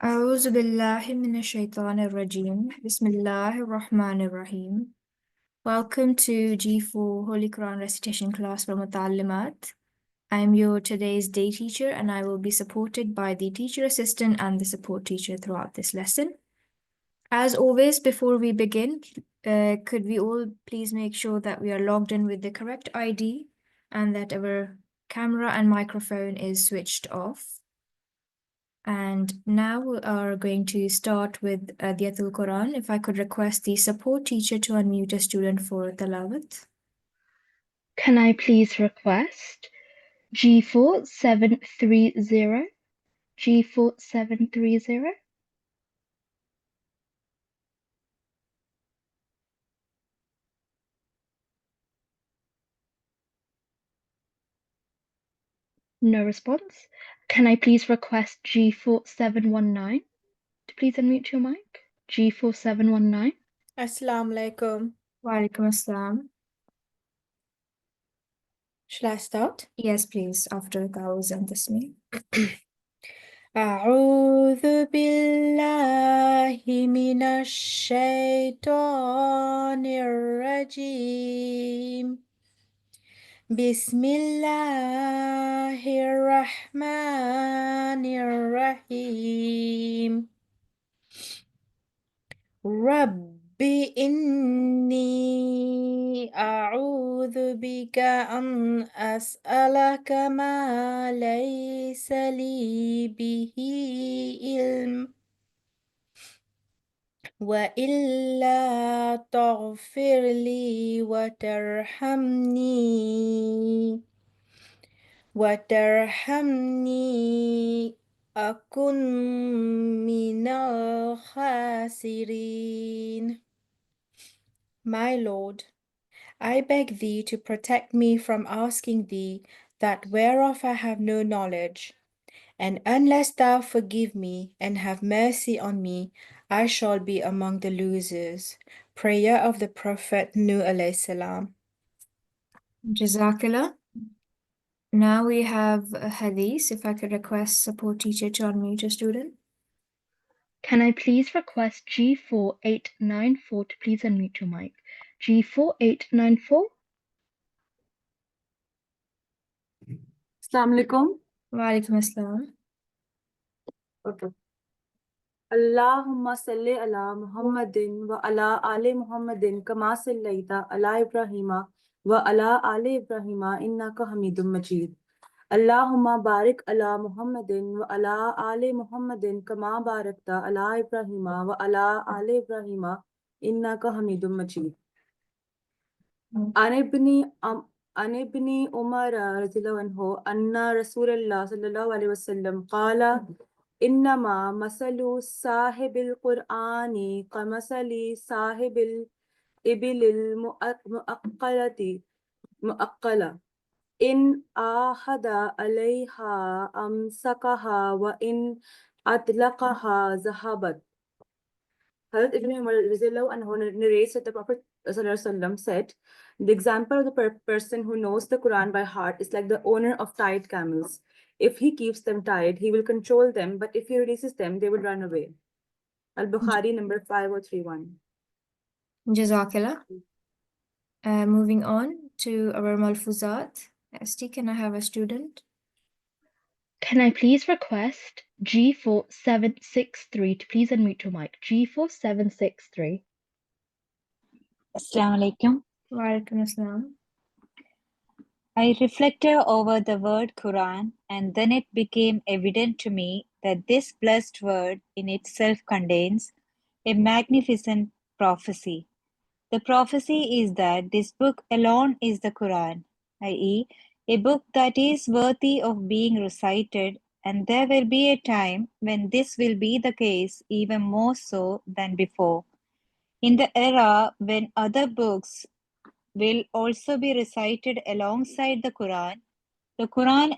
أعوذ بالله من الشيطان الرجيم. بسم الله الرحمن الرحيم. Welcome to G4 Holy Quran Recitation class from At-Talimat. I'm your today's day teacher and I will be supported by the teacher assistant and the support teacher throughout this lesson. As always, before we begin, could we all please make sure that we are logged in with the correct ID and that our camera and microphone is switched off? And now we are going to start with the Quran. If I could request the support teacher to unmute a student for Tilawat. Can I please request G4730? G4730? No response. Can I please request G4719 to please unmute your mic? G4719. Assalamu alaikum. Wa alaikum assalam. Shall I start? Yes, please, after Gauz and Tasmi. أعوذ بالله من الشيطان الرجيم بسم الله الرحمن الرحيم رب إني أعوذ بك أن أسألك ما ليس لي به علم وإلا تغفر لي وترحمني أكن من الخاسرين. My Lord, I beg thee to protect me from asking thee that whereof I have no knowledge, and unless thou forgive me and have mercy on me, I shall be among the losers. Prayer of the Prophet Nuh alayhi salam. Jazakallah. Now we have a Hadith. If I could request support teacher to unmute a student. Can I please request G4894 to please unmute your mic? G4894? Assalamu alaikum. Wa alaikum assalam. Okay. Allahumma salli ala Muhammadin wa ala ali Muhammadin kama sallaita ala Ibrahima wa ala ali Ibrahima innaka Hamidum Majid. Allahumma barik ala Muhammadin wa ala ali Muhammadin kama barakta ala Ibrahima wa ala ali Ibrahima innaka Hamidum Majid. عن ابن عمر رضي الله عنه أن رسول الله صلى الله عليه وسلم قال إنما مثل صاحب القرآن كمثل صاحب الإبل المؤقلة إن آخذ عليها أمسكها وإن أطلقها ذهبت. Hadith Ibn Umar narrates that the Prophet ﷺ said, the example of the person who knows the Quran by heart is like the owner of tied camels. If he keeps them tied, he will control them, but if he releases them, they will run away. Al-Bukhari number 5031. Jazakallah. Moving on to our Malfuzat. ST, can I have a student? Can I please request G4763 to please unmute your mic? G4763. Assalamu alaikum. Wa alaikum assalam. I reflected over the word Quran, and then it became evident to me that this blessed word in itself contains a magnificent prophecy. The prophecy is that this book alone is the Quran, i.e., a book that is worthy of being recited, and there will be a time when this will be the case even more so than before. In the era when other books will also be recited alongside the Quran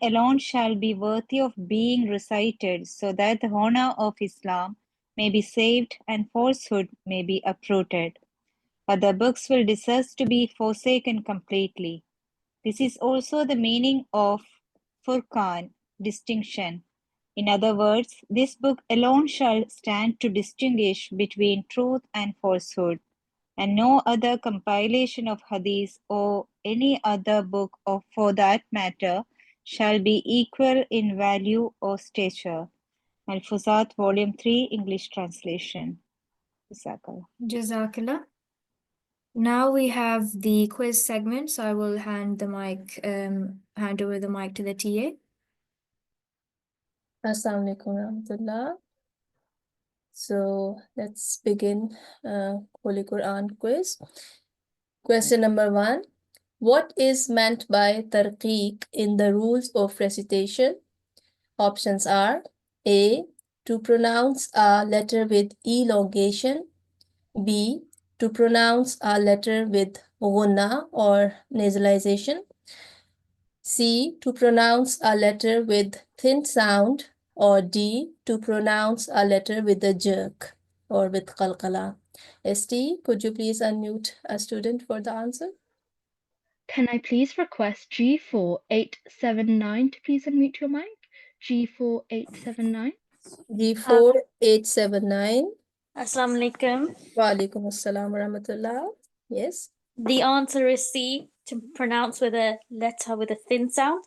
alone shall be worthy of being recited so that the honor of Islam may be saved and falsehood may be uprooted. Other books will deserve to be forsaken completely. This is also the meaning of Furqan, distinction. In other words, this book alone shall stand to distinguish between truth and falsehood, and no other compilation of Hadith or any other book, or for that matter, shall be equal in value or stature. Al-Fuzat, Volume 3, English translation. Jazakallah. Jazakallah. Now we have the quiz segment, so I will hand over the mic to the TA. Assalamu alaikum warahmatullah. So let's begin Holy Quran quiz. Question number 1. What is meant by tarqiq in the rules of recitation? Options are A. To pronounce a letter with elongation. B. To pronounce a letter with ghunna or nasalization. C. To pronounce a letter with thin sound. Or D. To pronounce a letter with a jerk or with qalqala. ST, could you please unmute a student for the answer? Can I please request G4879 to please unmute your mic? G4879. G4879. Assalamu alaikum. Wa alaikum assalam wa rahmatullah. Yes. The answer is C, to pronounce with a letter with a thin sound.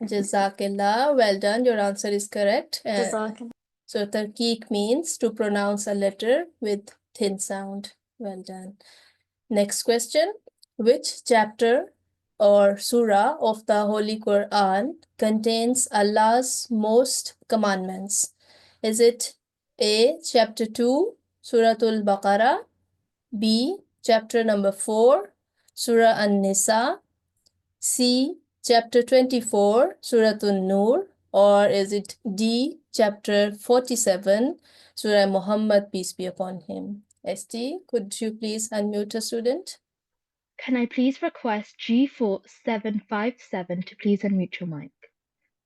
Jazakallah. Well done. Your answer is correct. Jazakallah. So tarqiq means to pronounce a letter with thin sound. Well done. Next question. Which chapter or surah of the Holy Quran contains Allah's most commandments? Is it A. Chapter 2, Suratul Baqarah, B. Chapter number 4, Surah An-Nisa, C. Chapter 24, Suratul Nur, or is it D. Chapter 47, Surah Muhammad, peace be upon him? ST, could you please unmute a student? Can I please request G4757 to please unmute your mic?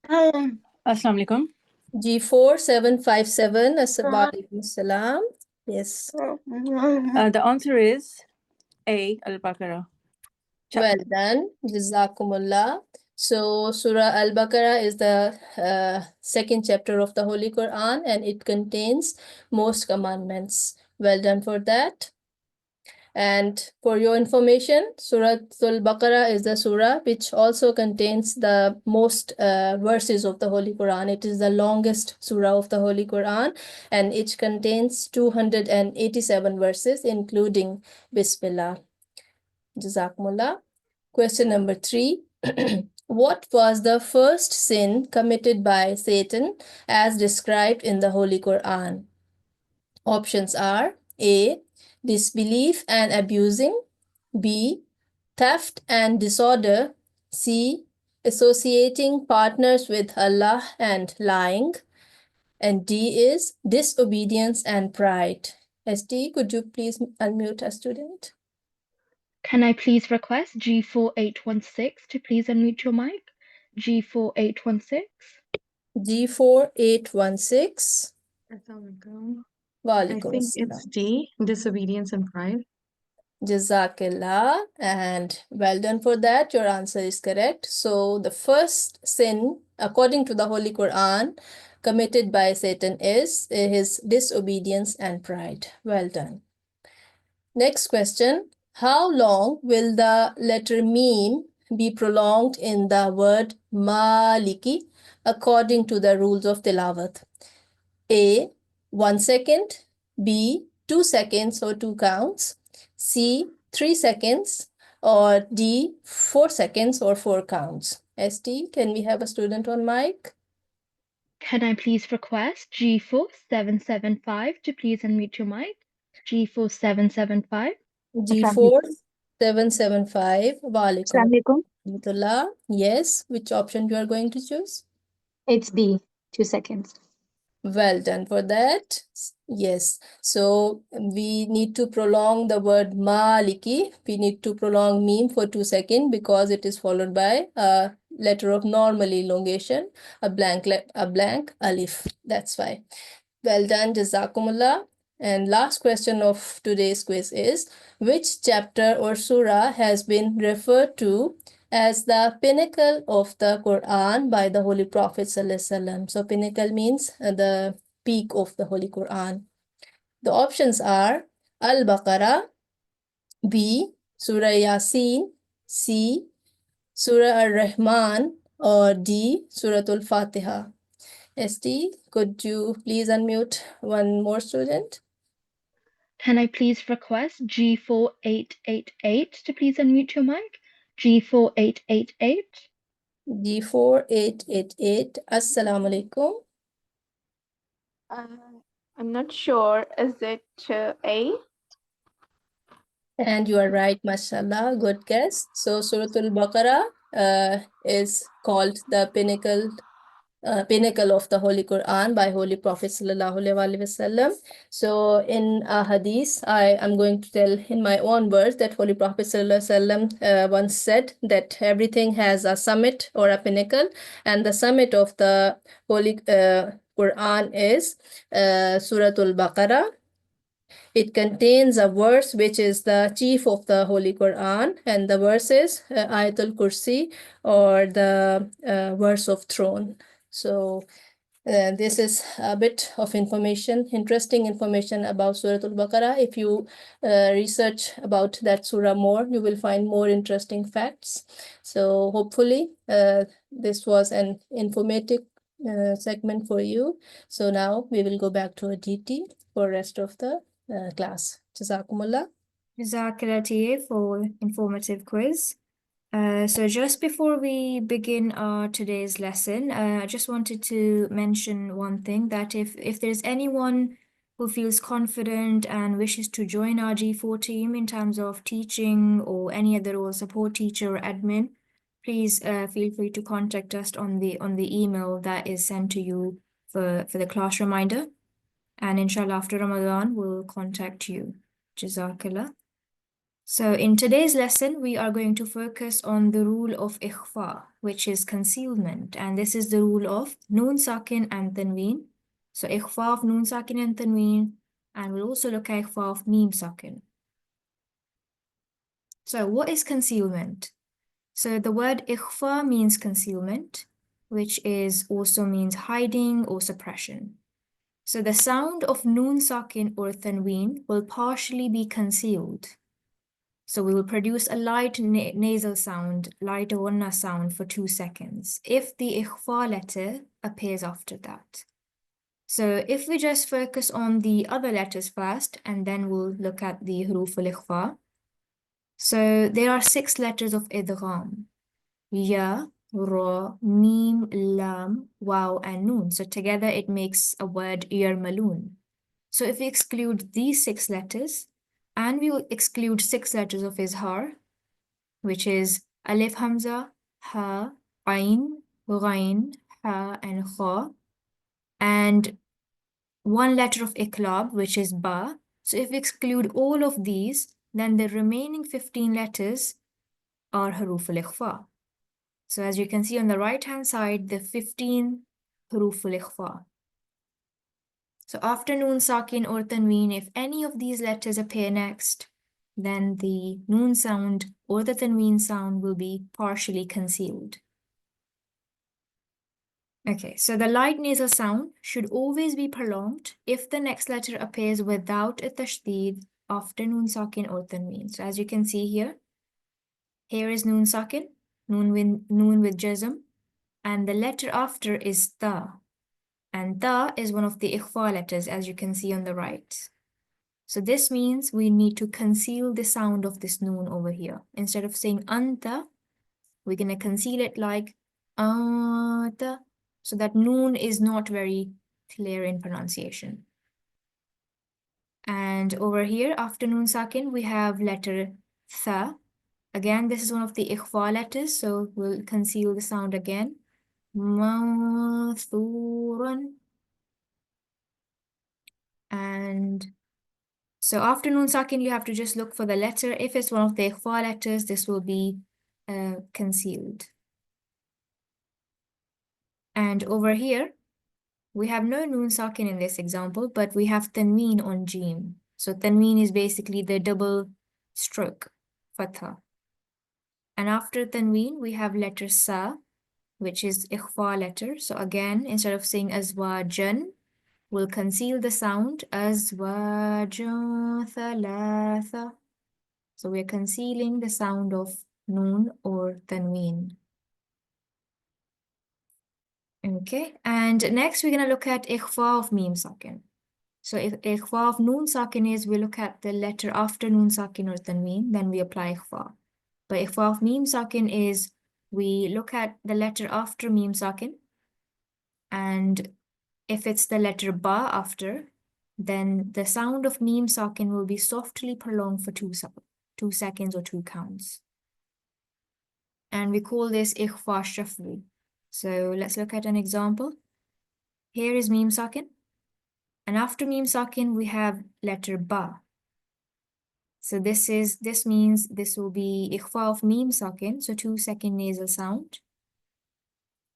Assalamu alaikum. G4757, Assalamu salam. Yes. The answer is A, Al-Baqarah. Well done. Jazakumullah. So Surah Al-Baqarah is the second chapter of the Holy Quran, and it contains most commandments. Well done for that. And for your information, Surah Al-Baqarah is the surah which also contains the most verses of the Holy Quran. It is the longest surah of the Holy Quran, and it contains 287 verses, including Bismillah. Jazakumullah. Question number 3. What was the first sin committed by Satan as described in the Holy Quran? Options are A. Disbelief and abusing. B. Theft and disorder. C. Associating partners with Allah and lying. And D is disobedience and pride. ST, could you please unmute a student? Can I please request G4816 to please unmute your mic? G4816. G4816. I think it's D, disobedience and pride. Jazakillah, and well done for that. Your answer is correct. So the first sin, according to the Holy Quran, committed by Satan is his disobedience and pride. Well done. Next question. How long will the letter Mim be prolonged in the word Maliki according to the rules of Tilawat? A. 1 second. B. 2 seconds or 2 counts. C. 3 seconds. Or D. 4 seconds or 4 counts. ST, can we have a student on mic? Can I please request G4775 to please unmute your mic? G4775. G4775. Wa alaikum Assalamualaikum. warahmatullah. Yes, which option you are going to choose? It's B, 2 seconds. Well done for that. Yes. So we need to prolong the word Maliki. We need to prolong Mim for 2 seconds because it is followed by a letter of normal elongation, a blank alif. That's why. Well done, Jazakumullah. And last question of today's quiz is, which chapter or surah has been referred to as the pinnacle of the Quran by the Holy Prophet ﷺ. So pinnacle means the peak of the Holy Quran. The options are Al-Baqarah, B. Surah Yasin, C. Surah Ar-Rahman, or D. Surah Al-Fatiha. ST, could you please unmute one more student? Can I please request G4888 to please unmute your mic? G4888. G4888. Assalamu alaikum. I'm not sure. Is it A? And you are right, mashallah. Good guess. So Surah Al-Baqarah is called the pinnacle of the Holy Quran by Holy Prophet sallallahu alaihi wasallam. So in a hadith, I am going to tell in my own words that Holy Prophet sallallahu alaihi wasallam once said that everything has a summit or a pinnacle, and the summit of the Holy Quran is Surah Al-Baqarah. It contains a verse which is the chief of the Holy Quran, and the verse is Ayatul Kursi, or the verse of throne. So this is a bit of information, interesting information about Surah Al-Baqarah. If you research about that surah more, you will find more interesting facts. So hopefully this was an informative segment for you. So now we will go back to Aditi for rest of the class. Jazakumullah. Jazakallah TA for informative quiz. So just before we begin our today's lesson, I just wanted to mention one thing, that if there's anyone who feels confident and wishes to join our G4 team in terms of teaching or any other role, support teacher or admin, please feel free to contact us on the email that is sent to you for the class reminder. And inshallah, after Ramadan, we'll contact you. Jazakallah. So in today's lesson, we are going to focus on the rule of Ikhfa, which is concealment. And this is the rule of Noon Sakin and Tanween. So Ikhfa of Noon Sakin and Tanween. And we'll also look at Ikhfa of Mim Sakin. So what is concealment? So the word Ikhfa means concealment, which is also means hiding or suppression. So the sound of Noon Sakin or Tanween will partially be concealed. So we will produce a light nasal sound, light ghanna sound for 2 seconds if the Ikhfa letter appears after that. So if we just focus on the other letters first, and then we'll look at the huruf al-Ikhfa. So there are 6 letters of idgham: Ya, Ra, Mim, Lam, Waw, and Noon. So together it makes a word yarmaloon. So if we exclude these 6 letters, and we will exclude 6 letters of izhar, which is alif hamza, ha, ain, ghain, ha, and kha, and 1 letter of iqlab, which is ba. So if we exclude all of these, then the remaining 15 letters are huruf al-ikhfa. So as you can see on the right hand side, the 15 huruf al-ikhfa. So after Noon Sakin or Tanween, if any of these letters appear next, then the Noon sound or the Tanween sound will be partially concealed. Okay, so the light nasal sound should always be prolonged if the next letter appears without a tashdid after Noon Sakin or Tanween. So as you can see here, here is Noon Sakin, Noon with Jazm, and the letter after is Ta. And Ta is one of the Ikhfa letters, as you can see on the right. So this means we need to conceal the sound of this Noon over here. Instead of saying Anta, we're going to conceal it like Anta, so that Noon is not very clear in pronunciation. And over here, after Noon Sakin, we have letter Tha. Again, this is one of the Ikhfa letters, so we'll conceal the sound again. Mathuran. And so after Noon Sakin, you have to just look for the letter. If it's one of the Ikhfa letters, this will be concealed. And over here, we have no Noon Sakin in this example, but we have Tanween on Jim. So Tanween is basically the double stroke, Fatha. And after tanween, we have letter sa, which is ikhfa letter. So again, instead of saying azwajan, we'll conceal the sound azwajan thalatha. So we're concealing the sound of noon or tanween. Okay, and next we're going to look at ikhfa of mim sakin. So if ikhfa of noon sakin is, we look at the letter after noon sakin or tanween, then we apply ikhfa. But ikhfa of mim sakin is, we look at the letter after mim sakin, and if it's the letter ba after, then the sound of mim sakin will be softly prolonged for 2 seconds or 2 counts. And we call this ikhfa shafwi. So let's look at an example. Here is mim sakin. And after mim sakin, we have letter ba. So this means this will be ikhfa of mim sakin, so 2-second nasal sound.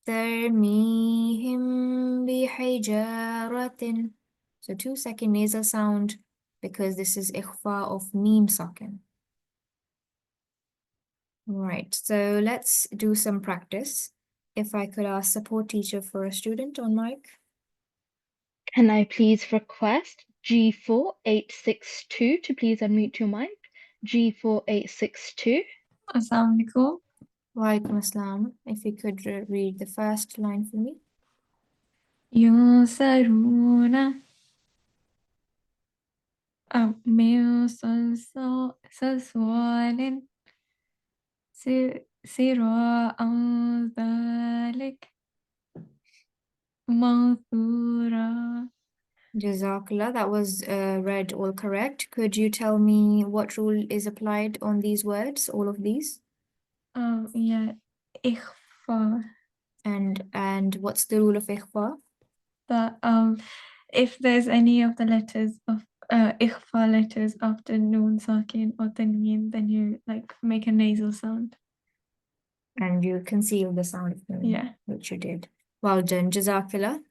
Tarmihim bihijaratin. So 2-second nasal sound because this is ikhfa of mim sakin. Right, so let's do some practice. If I could ask support teacher for a student on mic. Can I please request G4862 to please unmute your mic? G4862. Assalamu alaikum. Wa alaikum assalam. If you could read the first line for me. ينصرون من صلصال سراء ذلك منثورا. Jazakallah, that was read all correct. Could you tell me what rule is applied on these words, all of these? Yeah, ikhfa. And what's the rule of ikhfa? That if there's any of the letters of ikhfa letters after noon sakin or tanween, then you like make a nasal sound. And you conceal the sound of noon, Yeah. which you did. Well done, Jazakallah,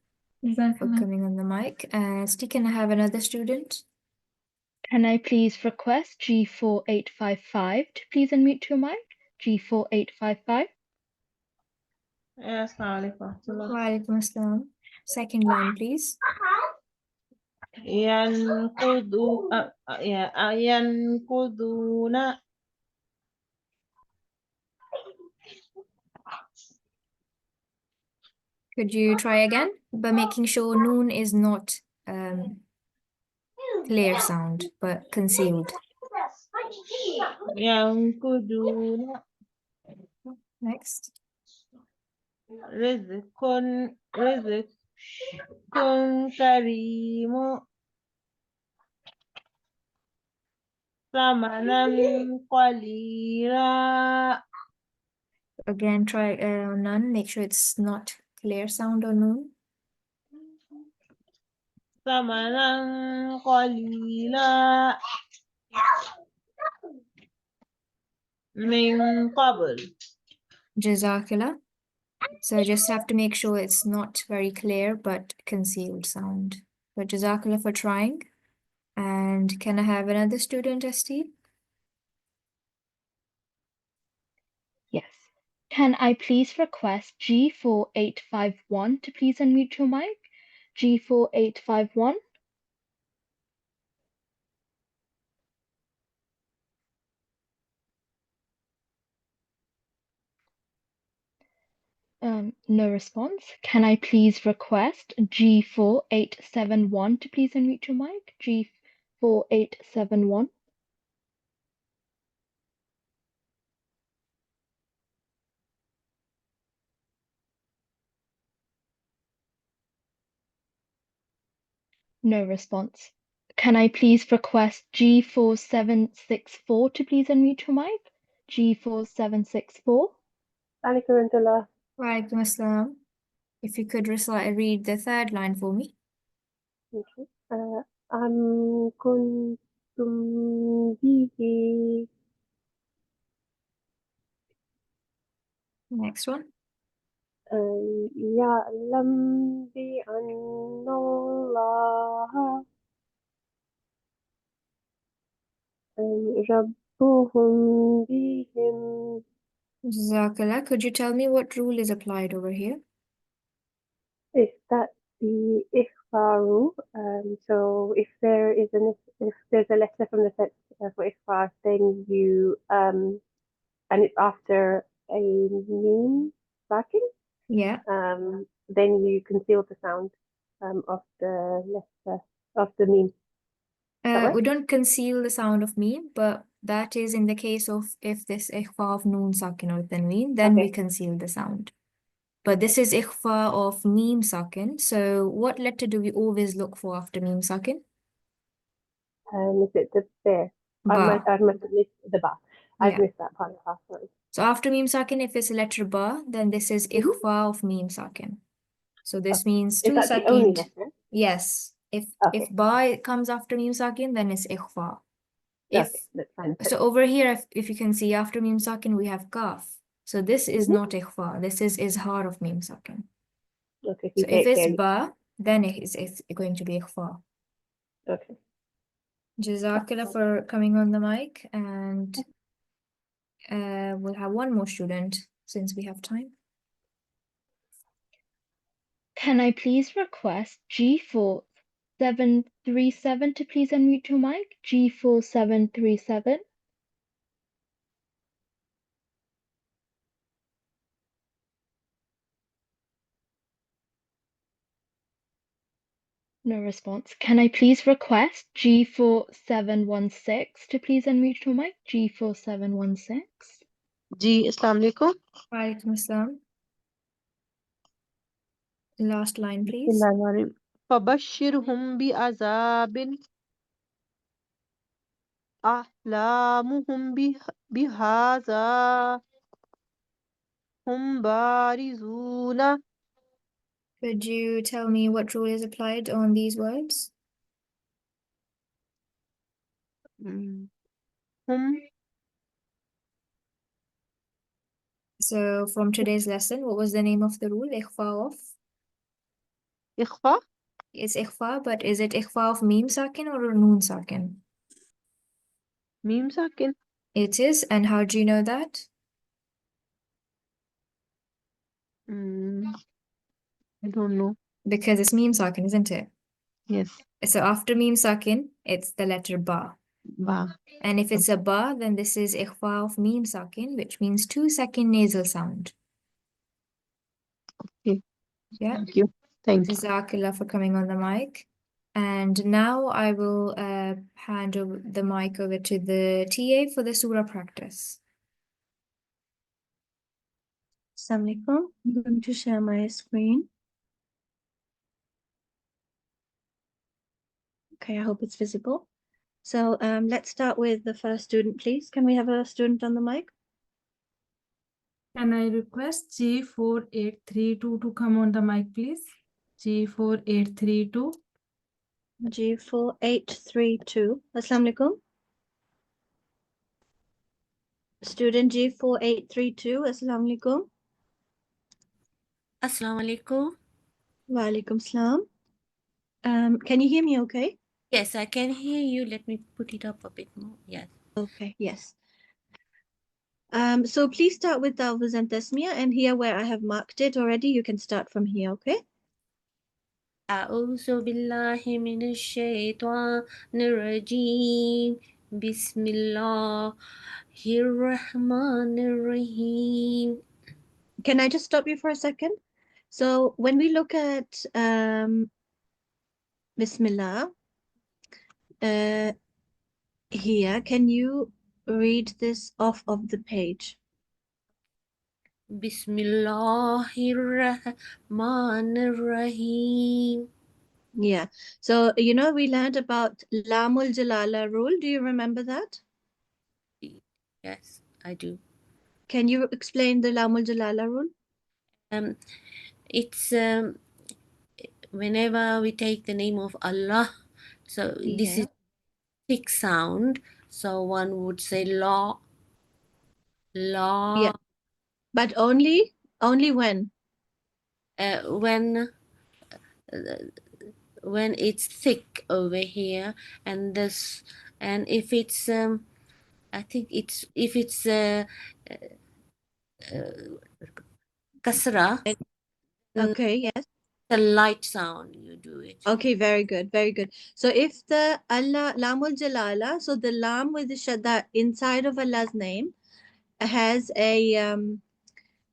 for Jazakallah. coming on the mic. Sti, can I have another student? Can I please request G4855 to please unmute your mic? G4855. Assalamu alaikum. Wa alaikum assalam. Second line, please. ينقضون Could you try again? But making sure noon is not clear sound, but concealed. ينقضون Next. رزق كريم ثمنا قليلا. Again, try none. Make sure it's not clear sound or noon. ثمنا قليلا من قبل. Jazakallah. So just have to make sure it's not very clear but concealed sound. But Jazakallah for trying. And can I have another student, ST? Yes. Can I please request G4851 to please unmute your mic? G4851. No response. Can I please request G4871 to please unmute your mic? G4871. No response. Can I please request G4764 to please unmute your mic? G4764. Wa alaikum assalam. If you could read the third line for me. أم كنتم به Next one. يعلم بأن الله ربهم بهم Jazakallah. Could you tell me what rule is applied over here? Is that the Ikhfa rule? So if there's a letter from the set for Ikhfa, then you and it's after a meme sakin, Yeah. then you conceal the sound of the letter of the meme. Is that right? We don't conceal the sound of meme, but that is in the case of if this ikhfa of noon sakin or tanween, then we Okay. conceal the sound. But this is ikhfa of meme sakin. So what letter do we always look for after meme sakin? Is it the bear? I Ba. must have missed the ba. I've Yeah. missed that part of the sorry. So after meme sakin, if it's a letter ba, then this is ikhfa of meme sakin. So this means Is that the only 2 second. letter? Yes. If Okay. ba comes after meme sakin, then it's ikhfa. Okay, that's fine. So over here, if you can see after meme sakin, we have kaf. So this is not ikhfa. This is izhar of meme sakin. Okay, So you say if it it's clearly. ba, then it's going to be ikhfa. Okay. Jazakallah for coming on the mic, and we'll have one more student since we have time. Can I please request G4737 to please unmute your mic? G4737. No response. Can I please request G4716 to please unmute your mic? G4716. जी अस्सलाम वालेकुम Walaikum assalam. Last line, please. बिस्मिल्लाहिर्रहमानिर्रहीम फबश्शिरहुम बिअज़ाबिन अहलामुहुम बिहाज़ा हुम बारिज़ूना. Could you tell me what rule is applied on these words? Hum. So from today's lesson, what was the name of the rule? Ikhfa of? Ikhfa? It's ikhfa, but is it ikhfa of meme sakin or noon sakin? Meme sakin. It is, and how do you know that? I don't know. Because it's meme sakin, isn't it? Yes. So after meme sakin, it's the letter ba. Ba. And if it's a ba, then this is ikhfa of meme sakin, which means 2-second nasal sound. Okay. Yeah. Thank you. Thank you. Jazakallah for coming on the mic. And now I will hand over the mic over to the TA for the surah practice. Assalamu alaikum. I'm going to share my screen. Okay, I hope it's visible. So let's start with the first student, please. Can we have a student on the mic? Can I request G4832 to come on the mic, please? G4832. G4832. Assalamu alaikum. Student G4832. Assalamu alaikum. Assalamu alaikum. Wa alaikum salam. Can you hear me okay? Yes, I can hear you. Let me put it up a bit more. Yes. Okay, yes. So please start with Tawbuz and Tasmiyah, and here where I have marked it already, you can start from here, okay? أعوذ بالله من الشيطان الرجيم بسم الله الرحمن الرحيم. Can I just stop you for a second? So when we look at Bismillah, here, can you read this off of the page? Bismillahirrahmanirrahim. Yeah. So, you know, we learned about Lamul Jalala rule. Do you remember that? Yes, I do. Can you explain the Lamul Jalala rule? It's whenever we take the name of Allah, so this is thick sound. So one would say la, la. Yeah. But only when? When it's thick over here, and this, and if it's I think it's if it's kasra. Okay, yes. The light sound you do it. Okay, very good, very good. So if the Allah Lamul Jalala, so the lam with the shadda inside of Allah's name has a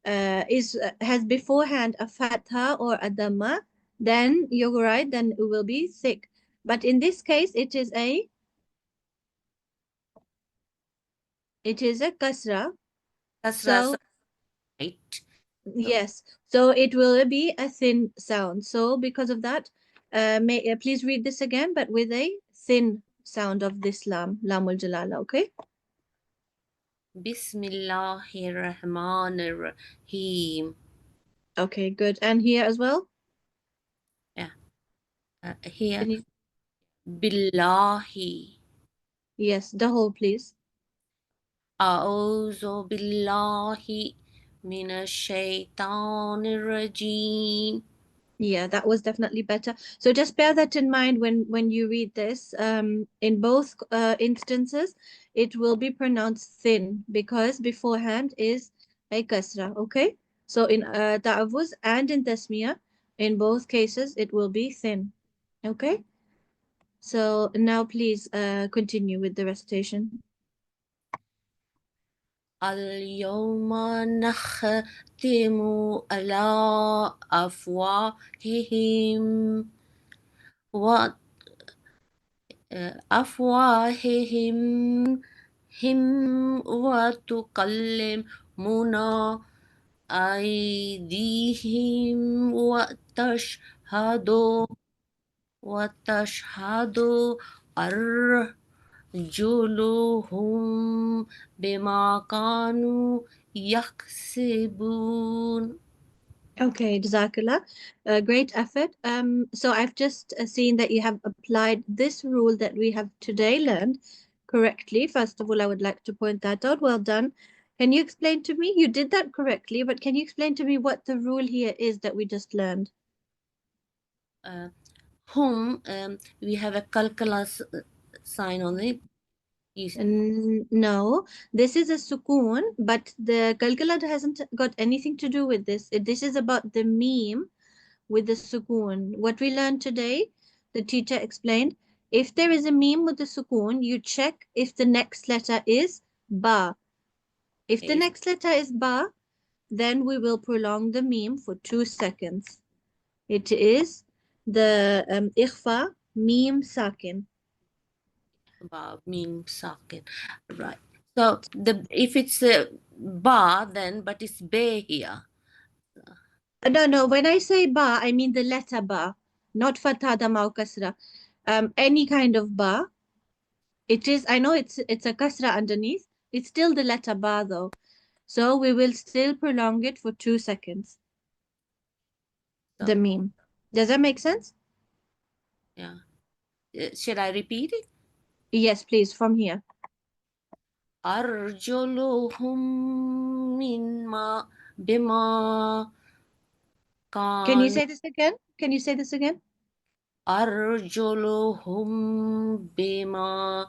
has beforehand a fatha or a dhamma, then you're right, then it will be thick. But in this case, it is a kasra. So right. Yes, so it will be a thin sound. So because of that, please read this again, but with a thin sound of this lamul jalala, okay? Bismillahirrahmanirrahim. Okay, good. And here as well? Yeah. Here. Billahi. Yes, the whole, please. A'udhu billahi minash shaitanir rajim. Yeah, that was definitely better. So just bear that in mind when you read this. In both instances, it will be pronounced thin because beforehand is a kasra. Okay, so in ta'awuz and in tasmiyah, in both cases, it will be thin. Okay, so now please continue with the recitation. Al-yawma nakhtimu ala afwahihim wa afwahihim wa tukallimuna aydihim wa tashhadu arjuluhum bima kanu yaksibun. Okay, Jazakallah. Great effort. So I've just seen that you have applied this rule that we have today learned correctly. First of all, I would like to point that out. Well done. Can you explain to me? You did that correctly, but can you explain to me what the rule here is that we just learned? Whom we have a calculus sign on it. No, this is a sukoon, but the kalkala hasn't got anything to do with this. This is about the meme with the sukoon. What we learned today, the teacher explained, if there is a meme with the sukoon, you check if the next letter is ba. If the next letter is ba, then we will prolong the meme for 2 seconds. It is the ikhfa meme sakin. Meme sakin, right? So if it's ba, then but it's be here. No. When I say ba, I mean the letter ba, not fatha dhamma or kasra. Any kind of ba. It is. I know it's a kasra underneath. It's still the letter ba though. So we will still prolong it for 2 seconds. The meme. Does that make sense? Yeah. Should I repeat it? Yes, please, from here. Arjuluhum minma bima. Can you say this again? Can you say this again? Arjuluhum bima.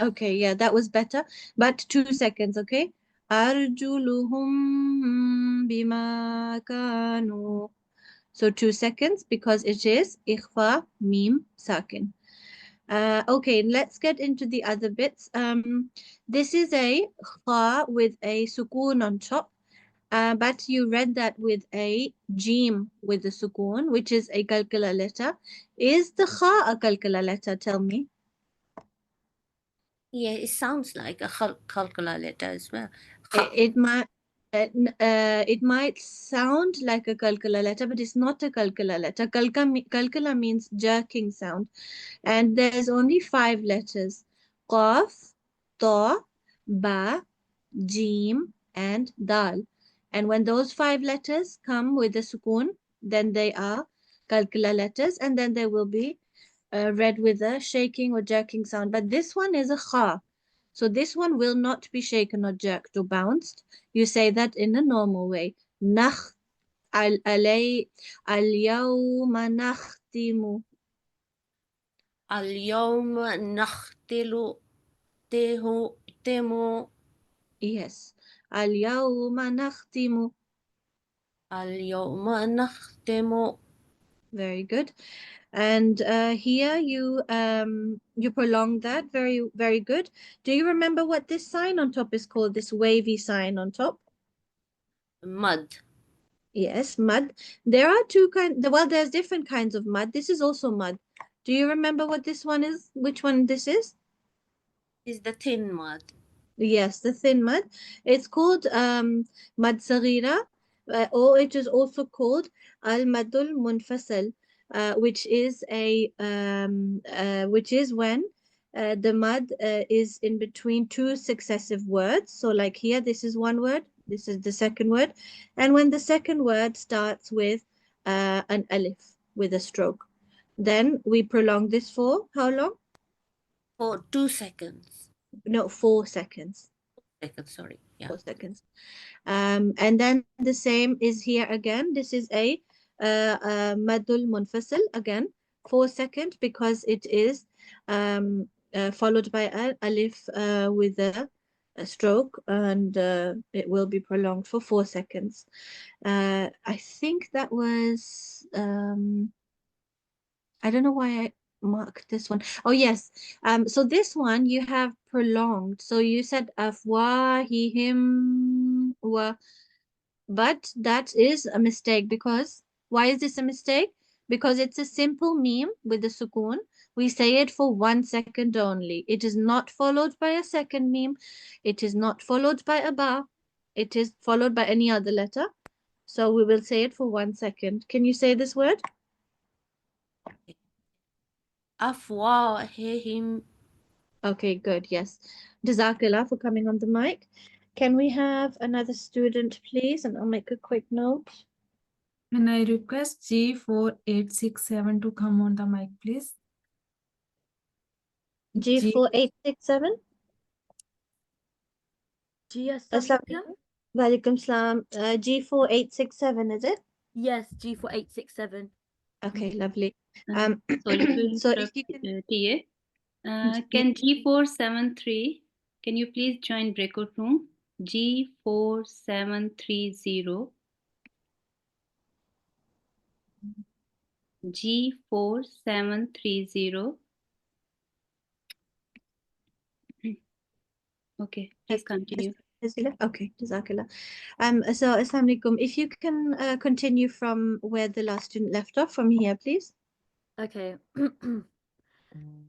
Okay, yeah, that was better. But 2 seconds, okay? Arjuluhum bima kanu. So 2 seconds because it is ikhfa meme sakin. Okay, let's get into the other bits. This is a kha with a sukoon on top, but you read that with a jim with the sukoon, which is a kalkala letter. Is the kha a kalkala letter? Tell me. Yeah, it sounds like a kalkala letter as well. It might sound like a kalkala letter, but it's not a kalkala letter. Kalkala means jerking sound, and there's only 5 letters: qaf, ta, ba, jim, and dal. And when those 5 letters come with a sukoon, then they are kalkala letters, and then they will be read with a shaking or jerking sound. But this one is a kha. So this one will not be shaken or jerked or bounced. You say that in a normal way. Nakh al-yawma nakhtimu. Al-yawma nakhtilu temu. Yes. اليوم نختم. اليوم نختم. Very good. And here you prolong that. Very, very good. Do you remember what this sign on top is called? This wavy sign on top? Mud. Yes, mud. There are two kinds. Well, there's different kinds of mud. This is also mud. Do you remember what this one is? Which one this is? Is the thin mud. Yes, the thin mud. It's called mad saghira, or it is also called al-madul munfasal, which is when the mud is in between two successive words. So like here, this is one word, this is the second word, and when the second word starts with an alif with a stroke, then we prolong this for how long? For 2 seconds. No, 4 seconds. Seconds, sorry. Yeah. 4 seconds. And then the same is here again. This is a madul munfasil again, 4 seconds, because it is followed by an alif with a stroke, and it will be prolonged for 4 seconds. I think that was I don't know why I marked this one. Oh yes. So this one you have prolonged. So you said afwahihim wa, but that is a mistake. Because why is this a mistake? Because it's a simple meme with the sukoon. We say it for 1 second only. It is not followed by a second meme. It is not followed by a ba. It is followed by any other letter. So we will say it for 1 second. Can you say this word? Afwahihim. Okay, good. Yes. Jazakallah for coming on the mic. Can we have another student, please? And I'll make a quick note. And I request G4867 to come on the mic, please. G4867. Assalamualaikum. Walaikum salam. G4867, is it? Yes, G4867. Okay, lovely. Sorry to So if interrupt, you can... TA. Can G473, can you please join breakout room? G4730. G4730. Okay, please continue. Okay, Jazakallah. So Assalamu alaikum. If you can continue from where the last student left off, from here, please. Okay.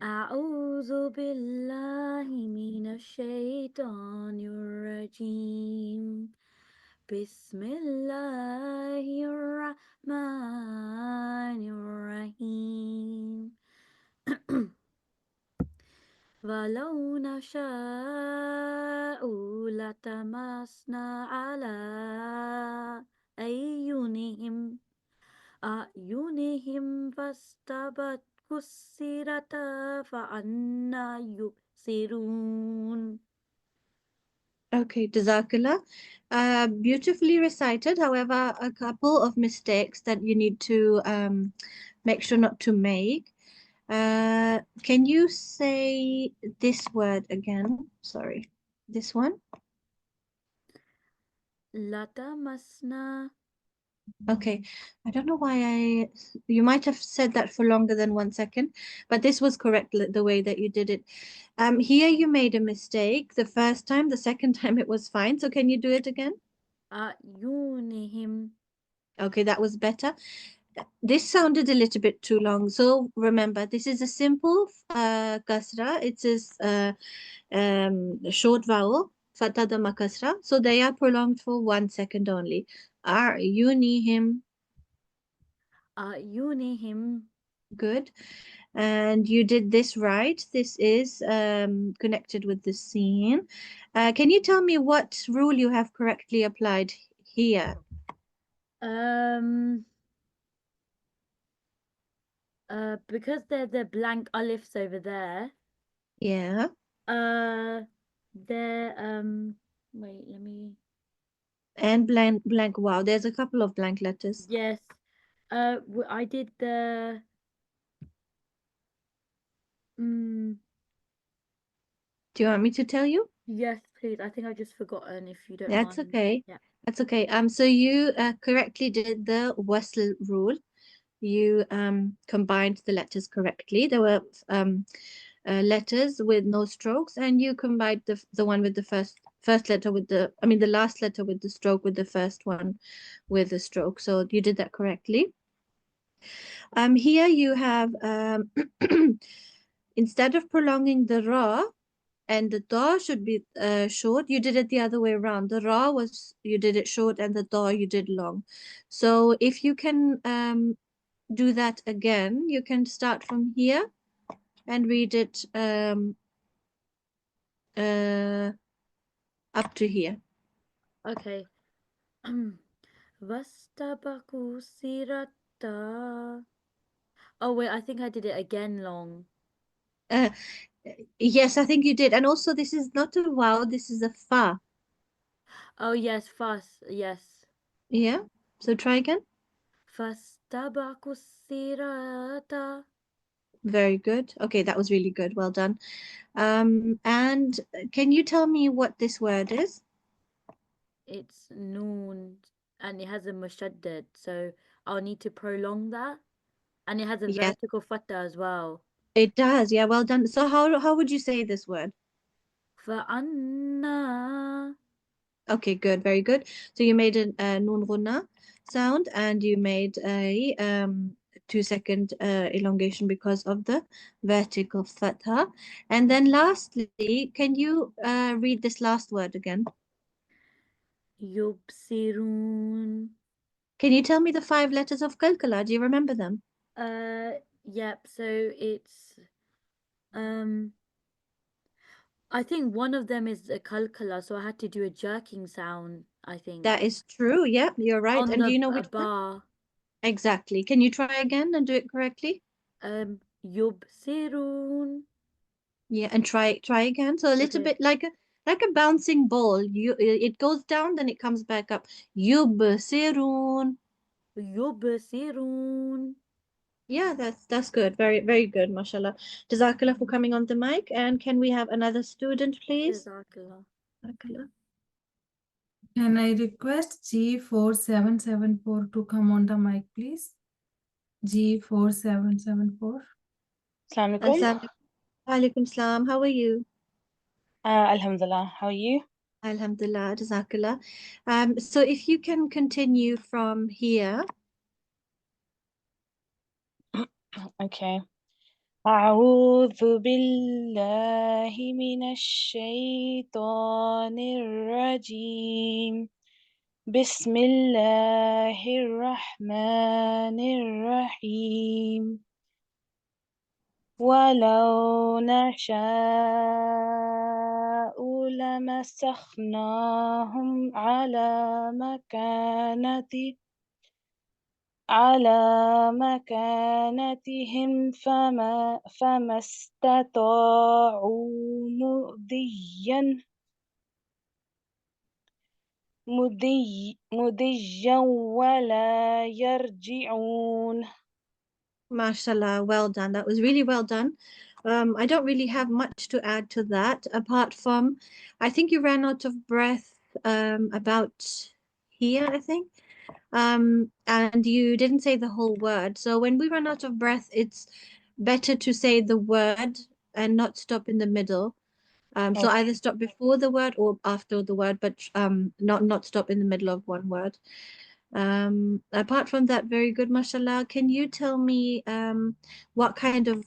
أعوذ بالله من الشيطان الرجيم بسم الله الرحمن الرحيم ولو نشاء لتمسنا على أعينهم فاستبت كسرت فأنا يبصرون. Okay, Jazakallah. Beautifully recited. However, a couple of mistakes that you need to make sure not to make. Can you say this word again? Sorry, this one. لتمسنا. Okay, I don't know why you might have said that for longer than 1 second, but this was correct the way that you did it. Here you made a mistake the first time, the second time it was fine. So can you do it again? أعينهم. Okay, that was better. This sounded a little bit too long. So remember, this is a simple kasra. It is a short vowel, fatha dhamma kasra. So they are prolonged for 1 second only. A'yunihim. أعينهم. Good. And you did this right. This is connected with the scene. Can you tell me what rule you have correctly applied here? Because they're the blank alifs over there. Yeah. They're wait, let me. And blank. Wow, there's a couple of blank letters. Yes. I did the. Do you want me to tell you? Yes, please. I think I've just forgotten, if you don't That's mind. okay. Yeah. That's okay. So you correctly did the wasl rule. You combined the letters correctly. There were letters with no strokes, and you combined the one with the first letter with the last letter with the stroke with the first one with the stroke. So you did that correctly. Here you have instead of prolonging the ra and the da should be short, you did it the other way around. The ra was you did it short, and the da you did long. So if you can do that again, you can start from here and read it up to here. Okay. Vastabaku sirata. Oh wait, I think I did it again long. Yes, I think you did. And also, this is not a vowel, this is a fa. Oh yes, fast. Yes. Yeah. So try again. Vastabaku sirata. Very good. Okay, that was really good. Well done. And can you tell me what this word is? It's noon, and it has a mushaddad, so I'll need to prolong that. And it has a Yes, vertical fatha as well. it does. Yeah, well done. So how would you say this word? Fa'anna. Okay, good. Very good. So you made a noon ghunna sound, and you made a 2-second elongation because of the vertical fatha. And then lastly, can you read this last word again? Yubsirun. Can you tell me the 5 letters of kalkala? Do you remember them? Yep, so it's I think one of them is a kalkala, so I had to do a jerking sound, I think. That is true. Yeah, you're right. On And do the you know which one? bar. Exactly. Can you try again and do it correctly? Yubsirun. Yeah, and try again. So a little Okay. bit like a bouncing ball. It goes down, then it comes back up. Yubsirun. Yubsirun. Yeah, that's good. Very, very good, mashallah. Jazakallah for coming on the mic. And can we have another student, please? Jazakallah. Jazakallah. Can I request G4774 to come on the mic, please? G4774. Assalamu alaikum. Assalamu alaikum salam. How are you? Alhamdulillah. How are you? Alhamdulillah, Jazakallah. So if you can continue from here. Okay. أعوذ بالله من الشيطان الرجيم بسم الله الرحمن الرحيم ولو نشاء لمسخناهم على مكانتهم فما استطاعوا مضيا ولا يرجعون. Mashallah, well done. That was really well done. I don't really have much to add to that, apart from I think you ran out of breath about here, I think. And you didn't say the whole word. So when we run out of breath, it's better to say the word and not stop in the middle. So Okay. either stop before the word or after the word, but not stop in the middle of one word. Apart from that, very good, mashallah. Can you tell me what kind of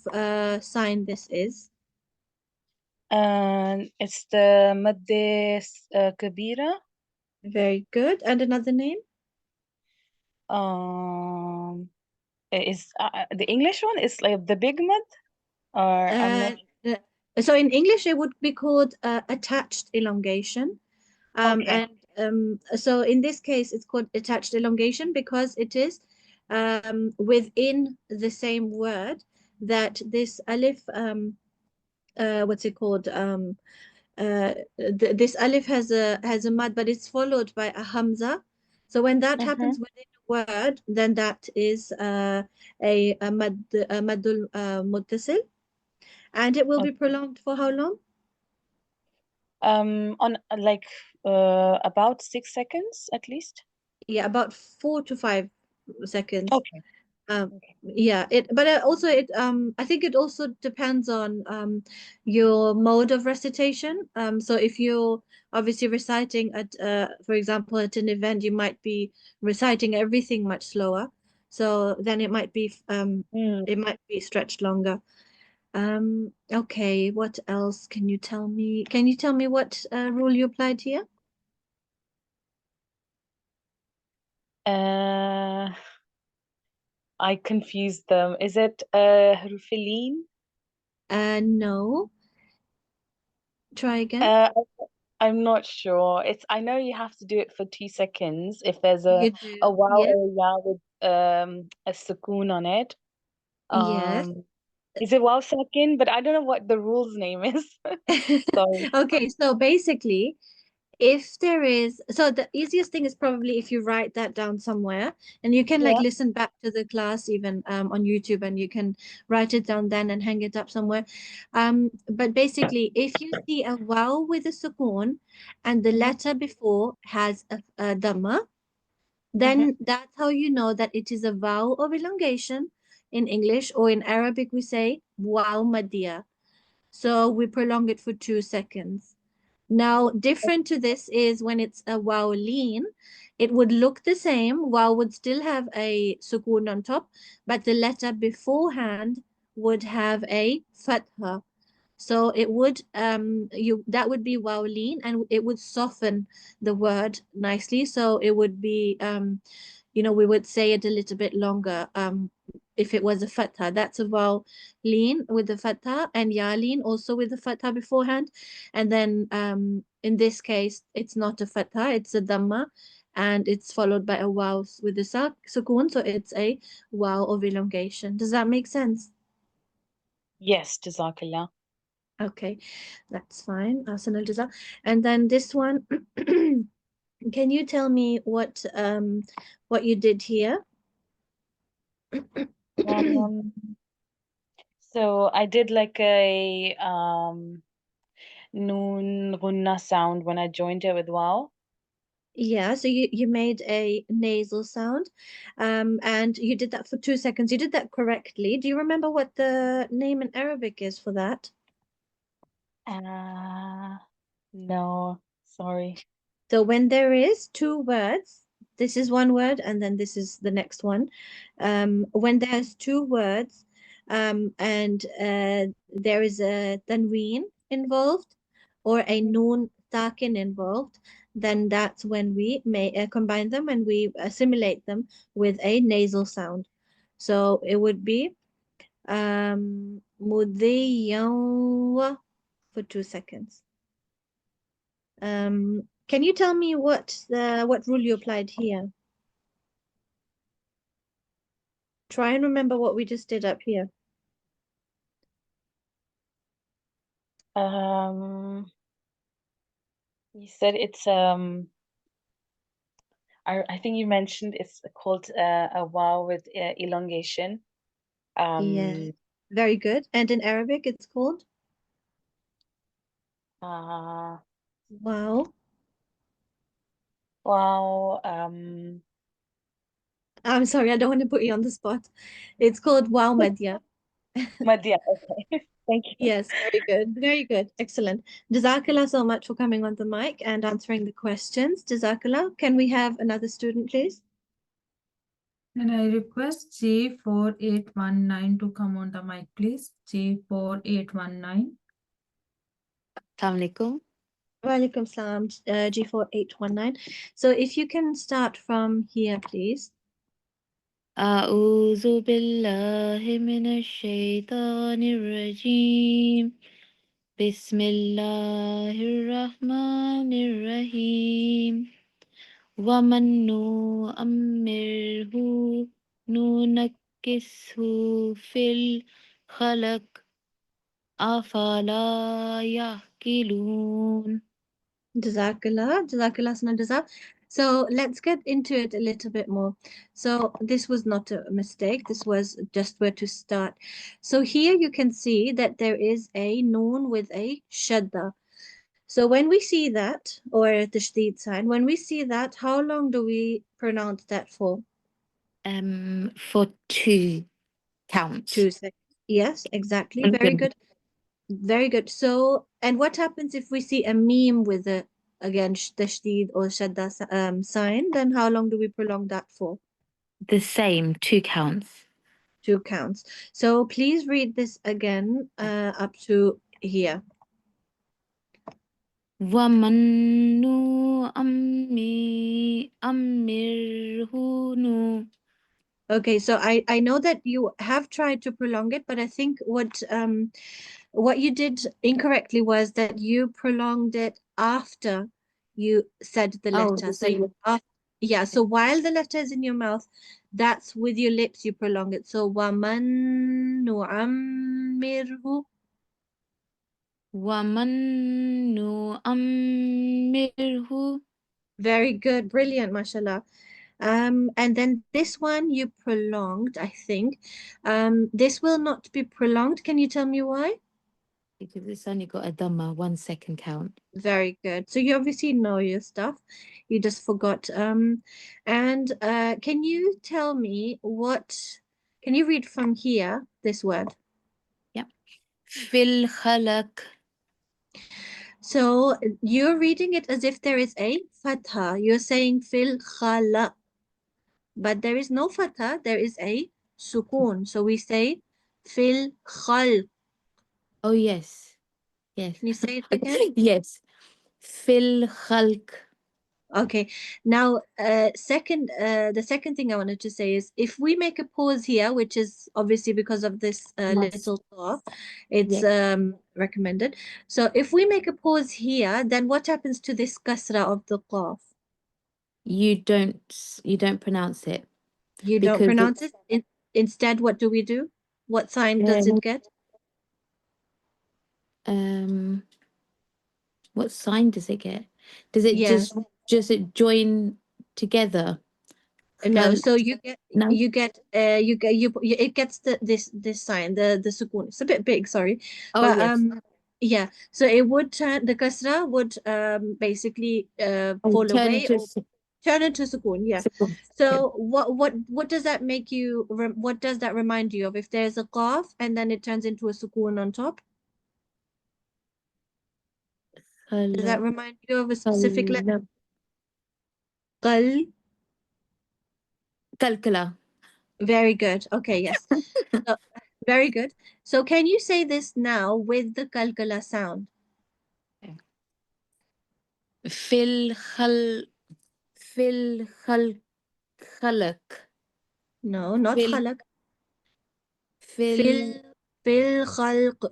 sign this is? And it's the مادة كبيرة. Very good. And another name? Is the English one is like the big mud, or I'm not. So in English, it would be called attached elongation. Okay. And so in this case, it's called attached elongation because it is within the same word that this alif, what's it called? This alif has a mad, but it's followed by a hamza. So when that happens within a word, then that is a maddul muttasil, and it will be prolonged for how long? On like about 6 seconds at least. Yeah, about 4 to 5 seconds. Okay. Yeah, but also I think it also depends on your mode of recitation. So if you're obviously reciting at for example at an event, you might be reciting everything much slower. So then it might be stretched longer. Okay, what else can you tell me? Can you tell me what rule you applied here? I confused them. Is it Hurufilin? No. Try again. I'm not sure. I know you have to do it for 2 seconds if there's You do, a wow yeah. or a ya with a sukoon on it. Yes. Is it wow sakin? But I don't know what the rule's name is. Sorry. Okay, so basically, if there is, so the easiest thing is probably if you write that down somewhere, and you can like Yeah. listen back to the class even on YouTube, and you can write it down then and hang it up somewhere. But basically, if you see a wow with a sukoon and the letter before has a dhamma, then that's how you know that it is a vowel of elongation in English, or in Arabic we say wow madhiya. So we prolong it for 2 seconds. Now, different to this is when it's a wow lean, it would look the same. Wow would still have a sukoon on top, but the letter beforehand would have a fatha. So it would that would be wow lean, and it would soften the word nicely. So it would be we would say it a little bit longer if it was a fatha. That's a vowel lean with the fatha, and ya lean also with the fatha beforehand. And then in this case, it's not a fatha, it's a dhamma, and it's followed by a waw with the sukoon. So it's a waw of elongation. Does that make sense? Yes, Jazakallah. Okay, that's fine. Ahsan al jaza. And then this one, can you tell me what you did here? So I did like a noon gunna sound when I joined it with wow. Yeah, so you made a nasal sound, and you did that for 2 seconds. You did that correctly. Do you remember what the name in Arabic is for that? No, sorry. So when there is 2 words, this is one word and then this is the next one. When there's 2 words, and there is a tanween involved or a noon sakin involved, then that's when we may combine them and we assimilate them with a nasal sound. So it would be mudhiyan for 2 seconds. Can you tell me what rule you applied here? Try and remember what we just did up here. You said it's I think you mentioned it's called a wow with elongation. Yeah, very good. And in Arabic, it's called? Wow. Wow. I'm sorry, I don't want to put you on the spot. It's called wow madya. Madhya, okay. Thank you. Yes, very good. Very good. Excellent. Jazakallah so much for coming on the mic and answering the questions. Jazakallah. Can we have another student, please? And I request G4819 to come on the mic, please. G4819. Assalamualaikum. Walaikum salam, G4819. So if you can start from here, please. أعوذ بالله من الشيطان الرجيم بسم الله الرحمن الرحيم ومن نؤمره ننكسه في الخلق أفلا يعقلون. Jazakallah, Jazakallah. So let's get into it a little bit more. So this was not a mistake. This was just where to start. So here you can see that there is a noon with a shadda. So when we see that, or tashdid sign, when we see that, how long do we pronounce that for? For 2 counts. 2 seconds. Yes, exactly. Very good. Very good. So, and what happens if we see a meme with a, again, tashdid or shadda sign? Then how long do we prolong that for? The same, 2 counts. 2 counts. So please read this again up to here. وَمَن أَمِّرْهُ نُ. Okay, so I know that you have tried to prolong it, but I think what you did incorrectly was that you prolonged it after you said the letter. Yeah, so while the letter is in your mouth, that's with your lips you prolong it. So وَمَن نُعَمِّرْهُ. وَمَن نُعَمِّرْهُ. Very good, brilliant, mashallah. And then this one you prolonged, I think. This will not be prolonged. Can you tell me why? Because it's only got a dhamma, 1 second count. Very good. So you obviously know your stuff. You just forgot. And can you tell me can you read from here, this word? Yep. Fil khalaq. So you're reading it as if there is a fatha. You're saying fil khala. But there is no fatha, there is a sukoon. So we say fil khal. Oh, yes. Yes. Can you say it again? Yes. Fil khalq. Okay. Now, the second thing I wanted to say is if we make a pause here, which is obviously because of this little thought, it's recommended. So if we make a pause here, then what happens to this kasra of the qaf? You don't pronounce it. You don't pronounce it? Instead, what do we do? What sign does it get? What sign does it get? Does it just it join together? No, so you get No? it gets this sign, the sukoon. It's a bit big, sorry. Oh, but yes. yeah, so it would turn, the kasra would basically fall away or turn into sukoon. Yeah. So what does that make you what does that remind you of? If there's a qaf and then it turns into a sukoon on top? Does that remind you of a specific letter? Kalkala. Very good. Okay, yes. So, very good. So can you say this now with the kalkala sound? Fil khalaq. No, not khalaq. Fil khalq.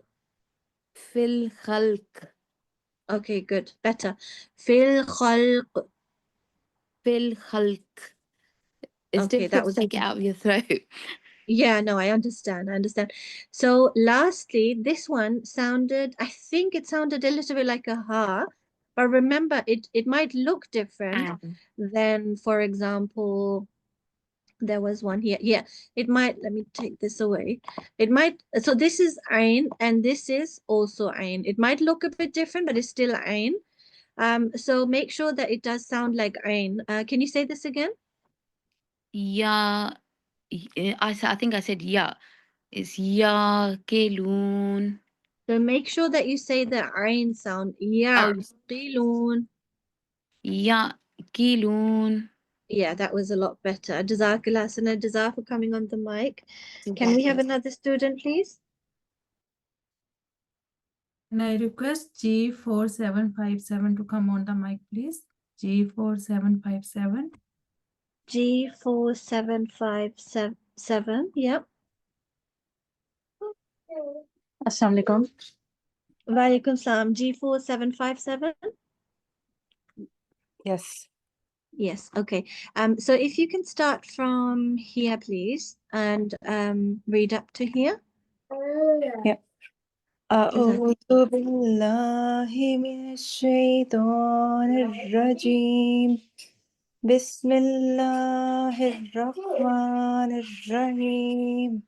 Fil khalq. Okay, good. Better. Fil khalq. Fil khalq. It's difficult to take it out of your throat. Yeah, no, I understand. So lastly, this one sounded, I think it sounded a little bit like a ha, but remember it might look different than, for example, there was one here. Yeah, it might, let me take this away. It might, so this is ayn and this is also ayn. It might look a bit different, but it's still ayn. So make sure that it does sound like ayn. Can you say this again? Ya. I think I said ya. It's ya kelun. So make sure that you say the ayn sound. Ya qilun. Ya kelun. Yeah, that was a lot better. Jazakallah sana, Jazaa for coming on the mic. Can we have another student, please? Can I request G4757 to come on the mic, please? G4757. G4757. Yep. Assalamu alaikum. Walaikum salam. G4757. Yes. Yes. Okay. So if you can start from here, please, and read up to here. Yeah. أعوذ بالله من الشيطان الرجيم بسم الله الرحمن الرحيم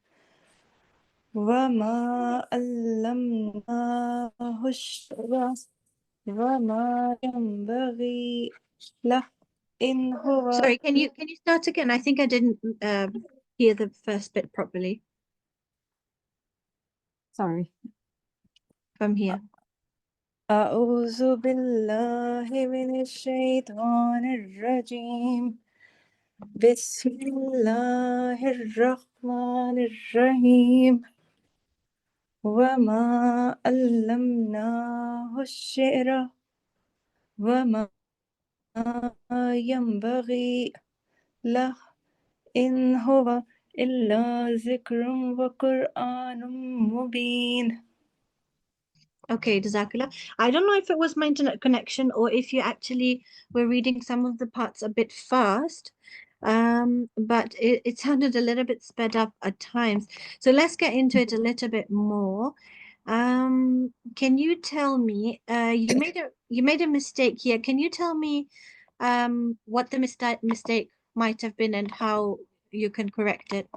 وما علمناه الشعر وما ينبغي له إن هو Sorry, can you start again? I think I didn't hear the first bit properly. Sorry. From here. أعوذ بالله من الشيطان الرجيم بسم الله الرحمن الرحيم وما علمناه الشعر وما ينبغي له إن هو إلا ذكر وقرآن مبين. Okay, Jazakallah. I don't know if it was my internet connection or if you actually were reading some of the parts a bit fast, but it sounded a little bit sped up at times. So let's get into it a little bit more. Can you tell me, you made a mistake here. Can you tell me what the mistake might have been and how you can correct it?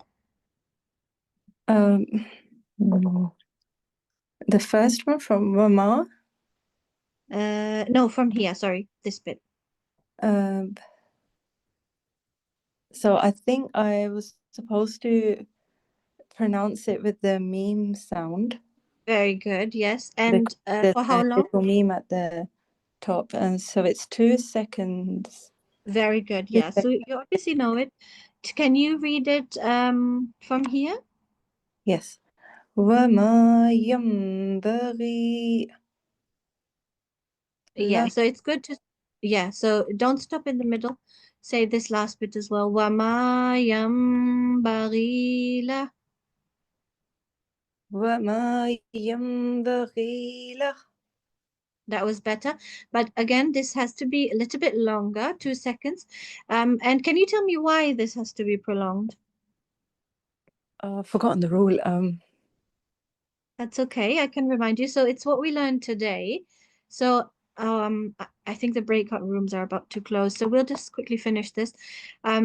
The first one from Wama. No, from here, sorry, this bit. So I think I was supposed to pronounce it with the meme sound. Very good, yes. And for how long? Little meme at the top, and so it's 2 seconds. Very good, yeah. So you obviously know it. Can you read it from here? Yes. وما ينبغي Yeah, so it's good to, yeah, so don't stop in the middle. Say this last bit as well. وَمَا يَنبَغِي لَهُ. وما ينبغي له. That was better. But again, this has to be a little bit longer, 2 seconds. And can you tell me why this has to be prolonged? I've forgotten the rule. That's okay. I can remind you. So it's what we learned today. So I think the breakout rooms are about to close. So we'll just quickly finish this.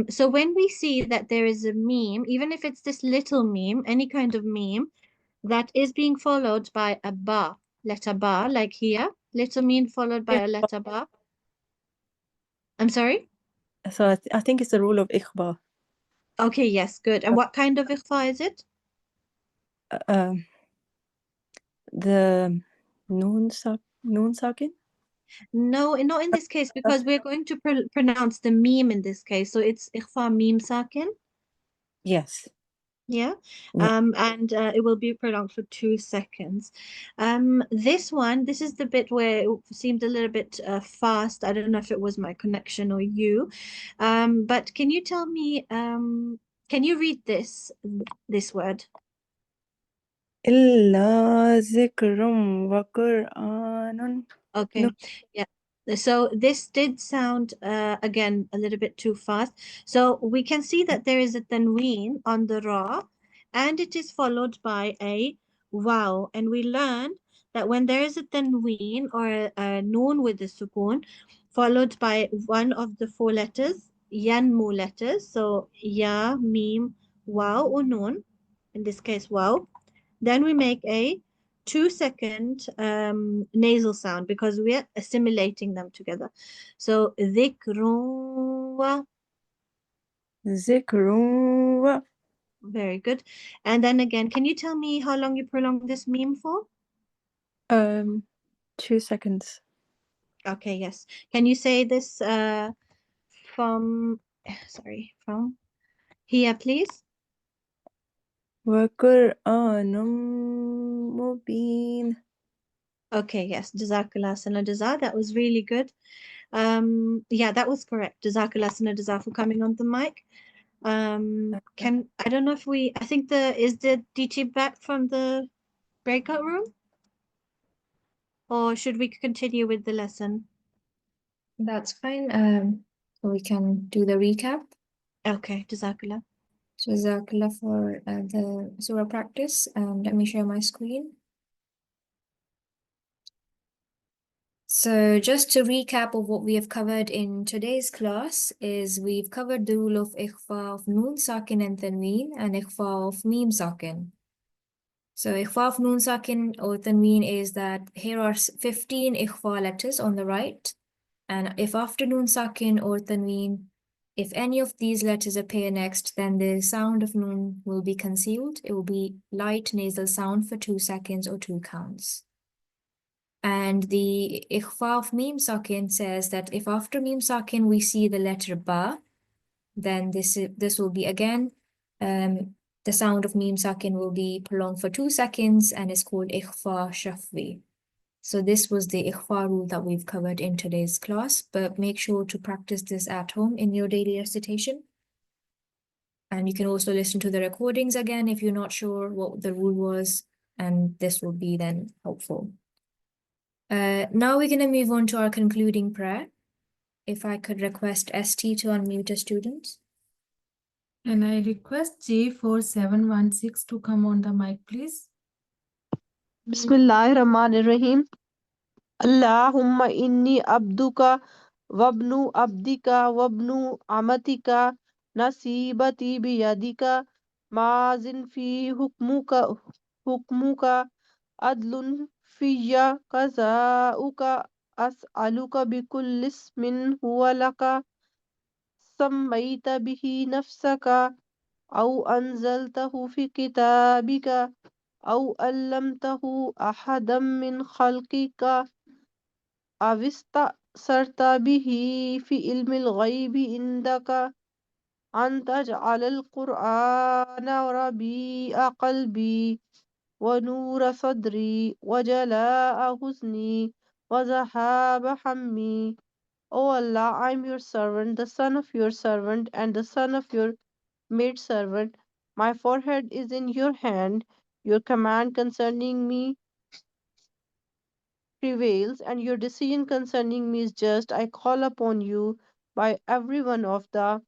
So when we see that there is a meme, even if it's this little meme, any kind of meme, that is being followed by a ba, letter ba, like here, little meme followed by a letter ba. I'm sorry? So I think it's the rule of Ikhfa. Okay, yes, good. And what kind of ikhfa is it? The noon sakin? No, not in this case, because we're going to pronounce the meme in this case. So it's ikhfa meme sakin. Yes. Yeah. Yeah. And it will be prolonged for 2 seconds. This is the bit where it seemed a little bit fast. I don't know if it was my connection or you. But can you tell me, can you read this word? إلا ذكر وقرآن. Okay, yeah. So this did sound again a little bit too fast. So we can see that there is a tanween on the ra, and it is followed by a wow. And we learned that when there is a tanween or a noon with the sukoon, followed by one of the 4 letters, yanmu letters, so ya, mim, wow, or noon, in this case wow, then we make a 2-second nasal sound because we are assimilating them together. So dhikrun. Zikrun. Very good. And then again, can you tell me how long you prolong this meme for? 2 seconds. Okay, yes. Can you say this from here, please? وقرآن مبين. Okay, yes. Jazakallah sana jaza. That was really good. Yeah, that was correct. Jazakallah sana jaza for coming on the mic. I don't know if I think is the DT back from the breakout room? Or should we continue with the lesson? That's fine. We can do the recap. Okay, Jazakallah. Jazakallah for the surah practice. Let me share my screen. So just to recap of what we have covered in today's class is we've covered the rule of ikhfa of noon sakin and tanween and ikhfa of meme sakin. So Ikhfa of Noon Sakin or Tanween is that here are 15 Ikhfa letters on the right. And if after Noon Sakin or Tanween, if any of these letters appear next, then the sound of Noon will be concealed. It will be light nasal sound for 2 seconds or 2 counts. And the Ikhfa of Mim Sakin says that if after Mim Sakin we see the letter Ba, then this will be again, the sound of Mim Sakin will be prolonged for 2 seconds and is called Ikhfa Shafwi. So this was the Ikhfa rule that we've covered in today's class, but make sure to practice this at home in your daily recitation. And you can also listen to the recordings again if you're not sure what the rule was, and this will be then helpful. Now we're going to move on to our concluding prayer. If I could request ST to unmute a student. And I request J4716 to come on the mic, please. Bismillahirrahmanirrahim. Allahumma inni abduka wabnu abdika wabnu amatika nasibati biyadika mazin fi hukmuka adlun fiyya kazauka as'aluka bikulli ismin huwa laka sammayta bihi nafsaka أو أنزلته في كتابك أو علمته أحدا من خلقك أو استأثرت به في علم الغيب عندك أن تجعل القرآن ربيع قلبي ونور صدري وجلاء حزني وذهاب همي. O Allah, I am your servant, the son of your servant, and the son of your maidservant. My forehead is in your hand. Your command concerning me prevails, and your decision concerning me is just. I call upon you by every one of the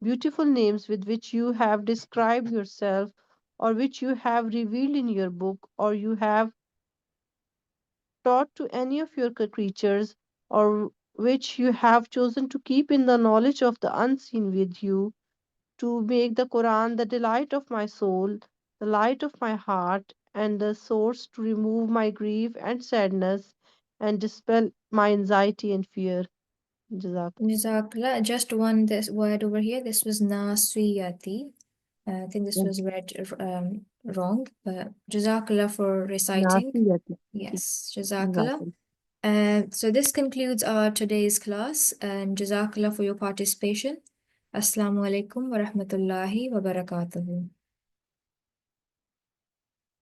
beautiful names with which you have described yourself, or which you have revealed in your book, or you have taught to any of your creatures, or which you have chosen to keep in the knowledge of the unseen with you, to make the Quran the delight of my soul, the light of my heart, and the source to remove my grief and sadness and dispel my anxiety and fear. Jazakallah. Just this word over here. This was Nasiyati. I think this was read wrong, but Jazakallah for reciting. Yes, Jazakallah. So this concludes our today's class, and Jazakallah for your participation. Assalamu alaikum wa rahmatullahi wa barakatuhu.